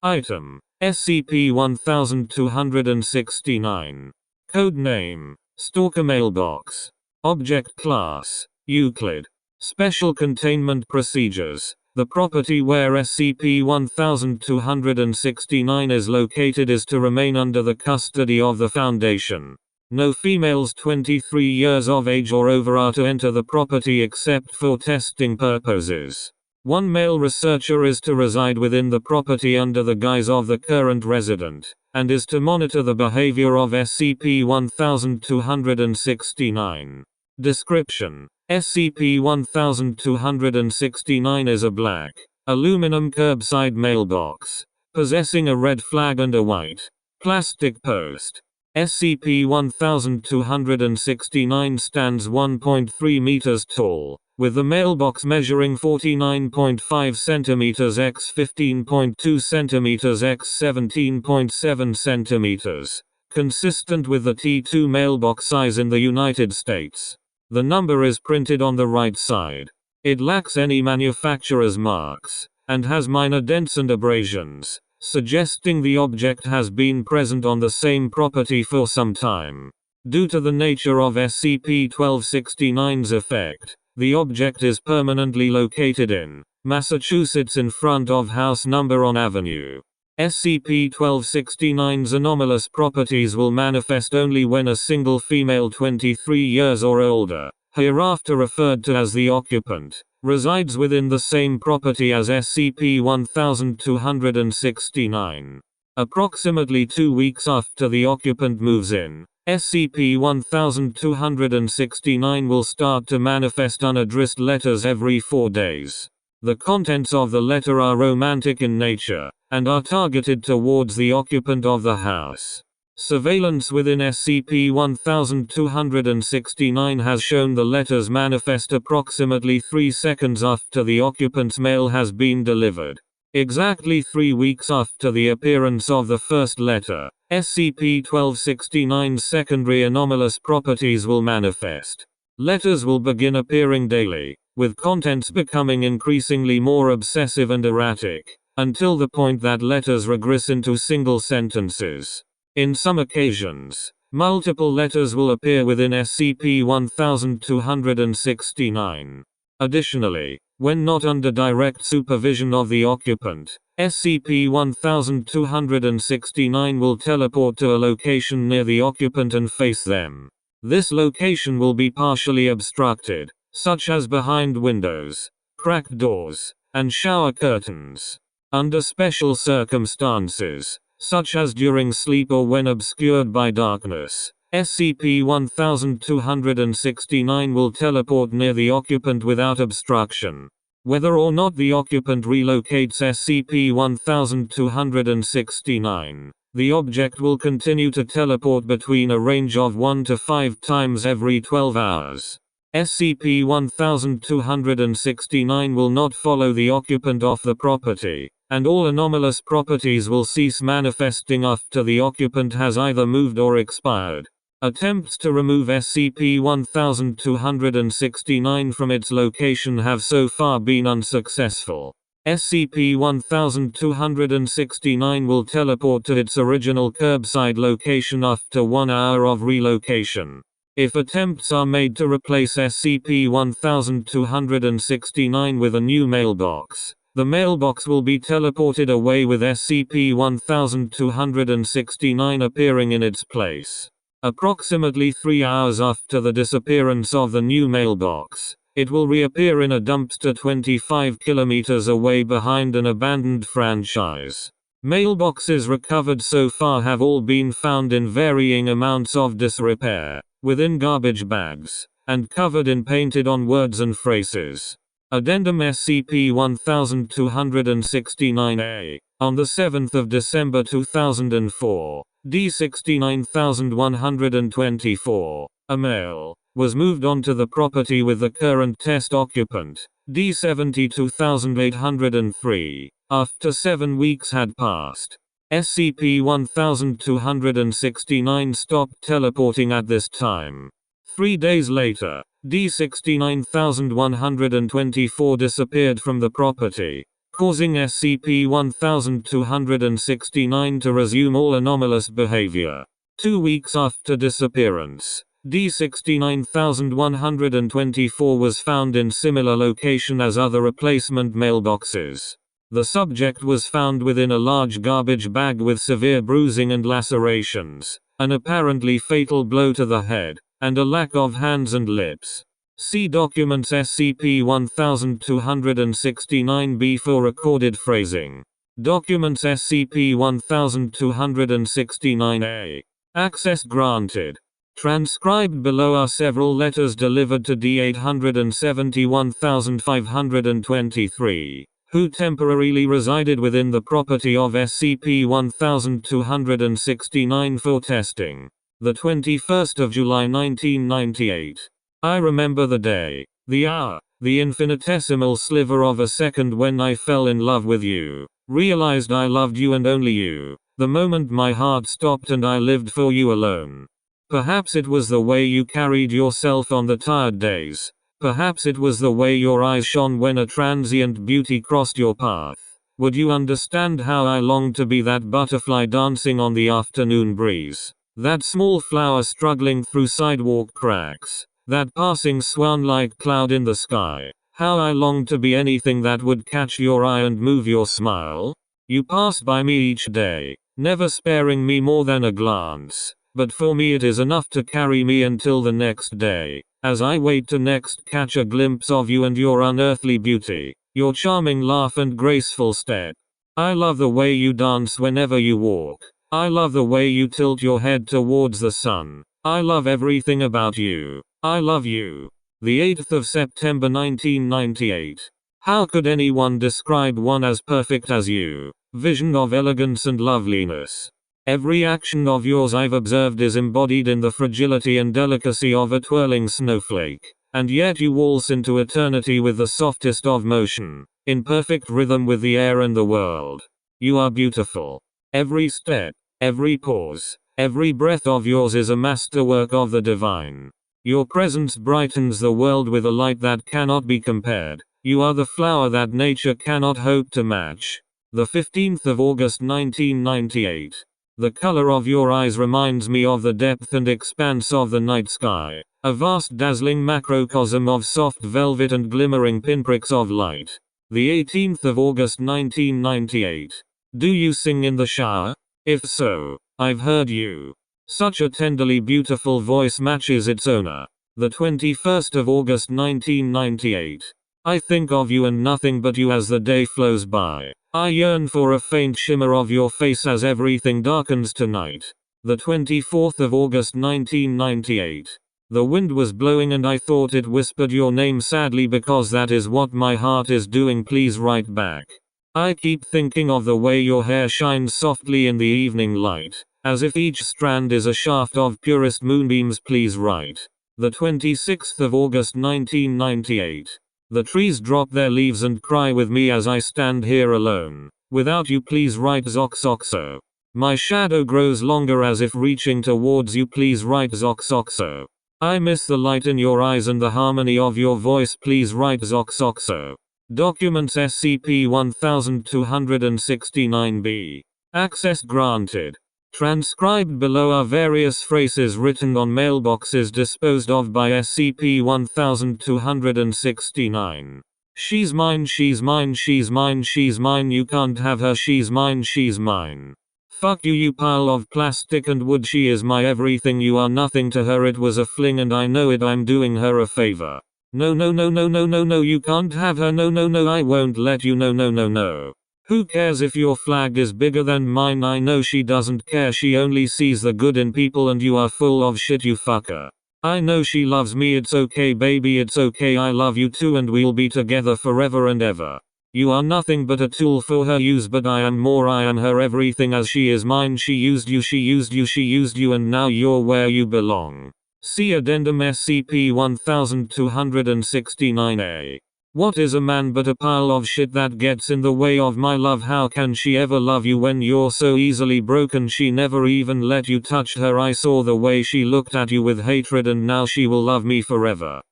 Item: SCP-1269. Code name: Stalker Mailbox. Object Class: Euclid. Special Containment Procedures: the property where SCP-1269 is located is to remain under the custody of the Foundation. No females 23 years of age or over are to enter the property except for testing purposes. One male researcher is to reside within the property under the guise of the current resident, and is to monitor the behavior of SCP-1269. Description: SCP-1269 is a black, aluminum curbside mailbox, possessing a red flag and a white, plastic post. SCP-1269 stands 1.3 meters tall, with the mailbox measuring 49.5 centimeters x 15.2 centimeters x 17.7 centimeters, consistent with the T2 mailbox size in the United States. The number is printed on the right side. It lacks any manufacturer's marks, and has minor dents and abrasions, suggesting the object has been present on the same property for some time. Due to the nature of SCP-1269's effect, the object is permanently located in Massachusetts in front of house number on Avenue. SCP-1269's anomalous properties will manifest only when a single female 23 years or older, hereafter referred to as the occupant, resides within the same property as SCP-1269. Approximately 2 weeks after the occupant moves in, SCP-1269 will start to manifest unaddressed letters every 4 days. The contents of the letter are romantic in nature, and are targeted towards the occupant of the house. Surveillance within SCP-1269 has shown the letters manifest approximately 3 seconds after the occupant's mail has been delivered. Exactly 3 weeks after the appearance of the first letter, SCP-1269's secondary anomalous properties will manifest. Letters will begin appearing daily, with contents becoming increasingly more obsessive and erratic, until the point that letters regress into single sentences. In some occasions, multiple letters will appear within SCP-1269. Additionally, when not under direct supervision of the occupant, SCP-1269 will teleport to a location near the occupant and face them. This location will be partially obstructed, such as behind windows, cracked doors, and shower curtains. Under special circumstances, such as during sleep or when obscured by darkness, SCP-1269 will teleport near the occupant without obstruction. Whether or not the occupant relocates SCP-1269, the object will continue to teleport between a range of 1 to 5 times every 12 hours. SCP-1269 will not follow the occupant off the property, and all anomalous properties will cease manifesting after the occupant has either moved or expired. Attempts to remove SCP-1269 from its location have so far been unsuccessful. SCP-1269 will teleport to its original curbside location after 1 hour of relocation. If attempts are made to replace SCP-1269 with a new mailbox, the mailbox will be teleported away with SCP-1269 appearing in its place. Approximately 3 hours after the disappearance of the new mailbox, it will reappear in a dumpster 25 kilometers away behind an abandoned franchise. Mailboxes recovered so far have all been found in varying amounts of disrepair, within garbage bags, and covered in painted-on words and phrases. Addendum SCP-1269-A. On the 7th of December 2004, D69124, a male, was moved onto the property with the current test occupant, D72803, after 7 weeks had passed. SCP-1269 stopped teleporting at this time. 3 days later, D69124 disappeared from the property, causing SCP-1269 to resume all anomalous behavior. 2 weeks after disappearance, D69124 was found in similar location as other replacement mailboxes. The subject was found within a large garbage bag with severe bruising and lacerations, an apparently fatal blow to the head, and a lack of hands and lips. See documents SCP-1269-B for recorded phrasing. Documents SCP-1269-A. Access granted. Transcribed below are several letters delivered to D-871,523, who temporarily resided within the property of SCP-1269 for testing. The 21st of July 1998. I remember the day, the hour, the infinitesimal sliver of a second when I fell in love with you, realized I loved you and only you, the moment my heart stopped and I lived for you alone. Perhaps it was the way you carried yourself on the tired days. Perhaps it was the way your eyes shone when a transient beauty crossed your path. Would you understand how I longed to be that butterfly dancing on the afternoon breeze? That small flower struggling through sidewalk cracks. That passing swan-like cloud in the sky. How I longed to be anything that would catch your eye and move your smile. You pass by me each day, never sparing me more than a glance. But for me it is enough to carry me until the next day, as I wait to next catch a glimpse of you and your unearthly beauty, your charming laugh and graceful step. I love the way you dance whenever you walk. I love the way you tilt your head towards the sun. I love everything about you. I love you. The 8th of September 1998. How could anyone describe one as perfect as you? Vision of elegance and loveliness. Every action of yours I've observed is embodied in the fragility and delicacy of a twirling snowflake, and yet you waltz into eternity with the softest of motion, in perfect rhythm with the air and the world. You are beautiful. Every step, every pause, every breath of yours is a masterwork of the divine. Your presence brightens the world with a light that cannot be compared. You are the flower that nature cannot hope to match. The 15th of August 1998. The color of your eyes reminds me of the depth and expanse of the night sky, a vast dazzling macrocosm of soft velvet and glimmering pinpricks of light. The 18th of August 1998. Do you sing in the shower? If so, I've heard you. Such a tenderly beautiful voice matches its owner. The 21st of August 1998. I think of you and nothing but you as the day flows by. I yearn for a faint shimmer of your face as everything darkens tonight. The 24th of August 1998. The wind was blowing and I thought it whispered your name sadly because that is what my heart is doing. Please write back. I keep thinking of the way your hair shines softly in the evening light, as if each strand is a shaft of purest moonbeams. Please write. The 26th of August 1998. The trees drop their leaves and cry with me as I stand here alone. Without you, please write Zoxoxo. My shadow grows longer as if reaching towards you. Please write Zoxoxo. I miss the light in your eyes and the harmony of your voice. Please write Zoxoxo. Documents SCP-1269-B. Access granted. Transcribed below are various phrases written on mailboxes disposed of by SCP-1269. She's mine, she's mine, she's mine, she's mine, you can't have her, she's mine, she's mine. Fuck you, you pile of plastic and wood, she is my everything, you are nothing to her, it was a fling and I know it, I'm doing her a favor. No, no, no, no, no, no, no, you can't have her, no, no, no, I won't let you, no, no, no, no. Who cares if your flag is bigger than mine? I know she doesn't care, she only sees the good in people and you are full of shit, you fucker. I know she loves me, it's okay baby, it's okay, I love you too and we'll be together forever and ever. You are nothing but a tool for her use, but I am more, I am her everything, as she is mine, she used you, she used you, she used you, and now you're where you belong. See Addendum SCP-1269-A. What is a man but a pile of shit that gets in the way of my love? How can she ever love you when you're so easily broken? She never even let you touch her. I saw the way she looked at you with hatred and now she will love me forever.